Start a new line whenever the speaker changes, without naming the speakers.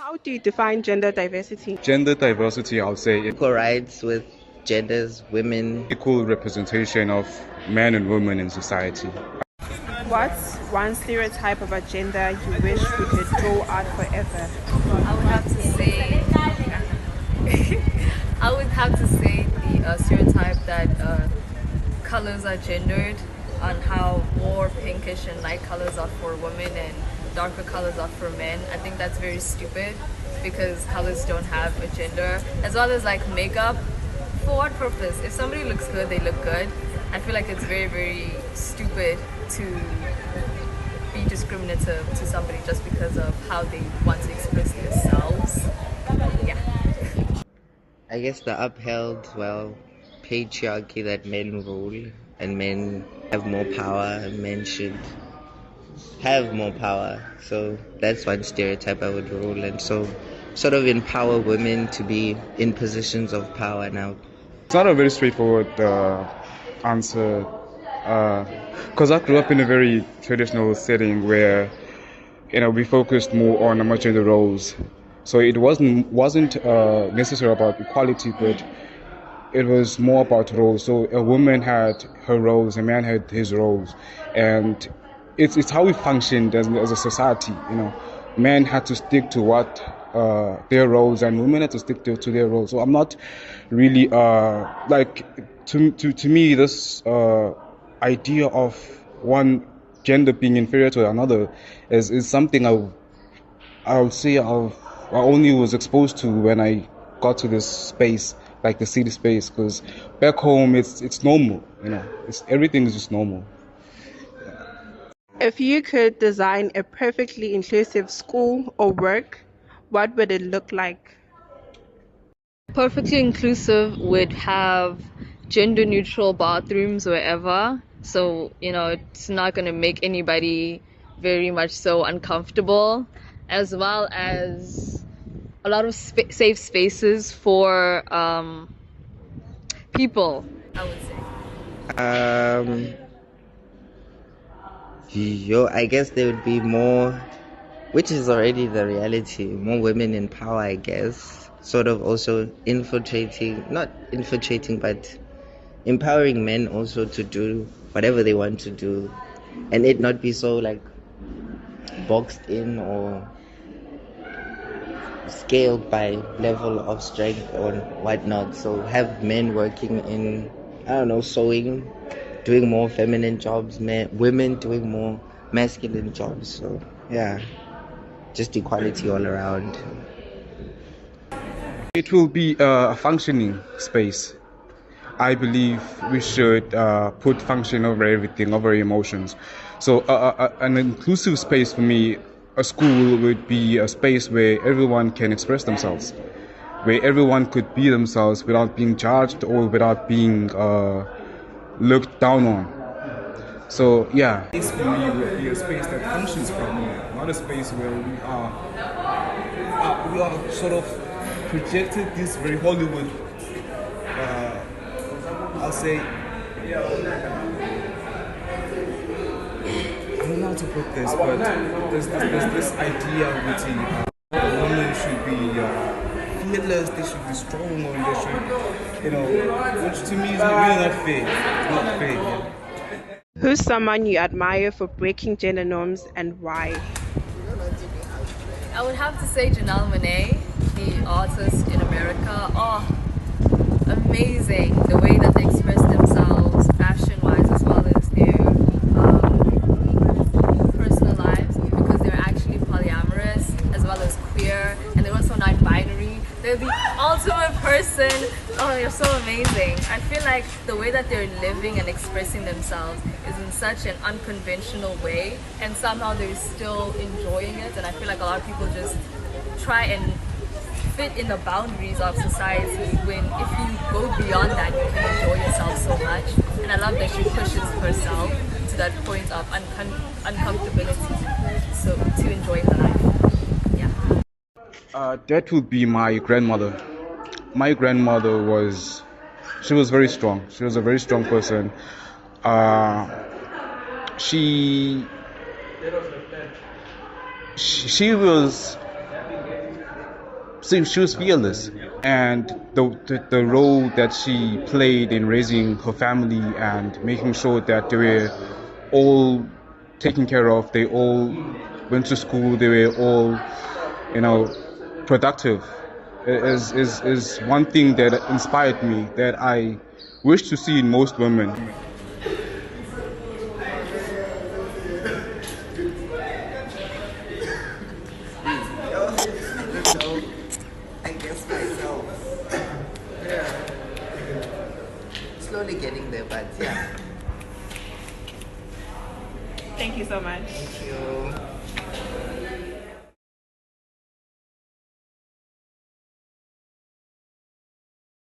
How do you define gender diversity?
Gender diversity, I'll say, is
Equal rights with genders, women.
equal representation of men and women in society.
What's one stereotype of a gender you wish we could throw out forever?
I would have to say, I would have to say the stereotype that colors are gendered, on how more pinkish and light colors are for women and darker colors are for men. I think that's very stupid because colors don't have a gender. As well as like makeup, for what purpose? If somebody looks good, they look good. I feel like it's very, very stupid to be discriminative to somebody just because of how they want to express themselves. Yeah.
I guess the upheld, patriarchy that men rule and men have more power and men should have more power. So that's one stereotype I would rule, and so sort of empower women to be in positions of power now.
It's not a very straightforward answer because I grew up in a very traditional setting where we focused more on our gender roles. So it wasn't necessarily about equality, but it was more about roles. So a woman had her roles, a man had his roles, and it's how we functioned as a society. Men had to stick to what their roles, and women had to stick to their roles. So I'm not really like to me this idea of one gender being inferior to another is something I would say I only was exposed to when I got to this space, like the city space, because back home it's normal, everything is just normal.
If you could design a perfectly inclusive school or work, what would it look like?
Perfectly inclusive would have gender neutral bathrooms wherever. So, it's not going to make anybody very much so uncomfortable, as well as a lot of safe spaces for people, I would say.
I guess there would be more, which is already the reality, more women in power, I guess. Sort of also not infiltrating, but empowering men also to do whatever they want to do, and it not be so like boxed in or scaled by level of strength or whatnot. So have men working in, I don't know, sewing, doing more feminine jobs, women doing more masculine jobs. So yeah, just equality all around.
It will be a functioning space. I believe we should put function over everything, over emotions. So an inclusive space for me, a school would be a space where everyone can express themselves, where everyone could be themselves without being judged or without being looked down on. So yeah.
Space for me would be a space that functions properly, not a space where we are sort of projected this very Hollywood. I'll say, I don't know how to put this, but there's this idea which women should be fearless, they should be strong, or they should, which to me is really not fair. It's not fair. Yeah.
Who's someone you admire for breaking gender norms and why?
I would have to say Janelle Monáe, the artist in America. Oh, amazing the way that they express themselves fashion-wise, as well as their personal lives, because they're actually polyamorous as well as queer, and they're also non-binary. They're the ultimate person. Oh, they're so amazing. I feel like the way that they're living and expressing themselves is in such an unconventional way, and somehow they're still enjoying it. And I feel like a lot of people just try and fit in the boundaries of society, when if you go beyond that, you can enjoy yourself so much. And I love that she pushes herself to that point of uncomfortability, so to enjoy her life. Yeah.
That would be my grandmother. My grandmother she was very strong. She was a very strong person. She was so she was fearless, and the role that she played in raising her family and making sure that they were all taken care of, they all went to school, they were all, you know, productive, is one thing that inspired me, that I wish to see in most women.
I guess myself. Yeah. Slowly getting there, but yeah.
Thank you so much.
Thank you.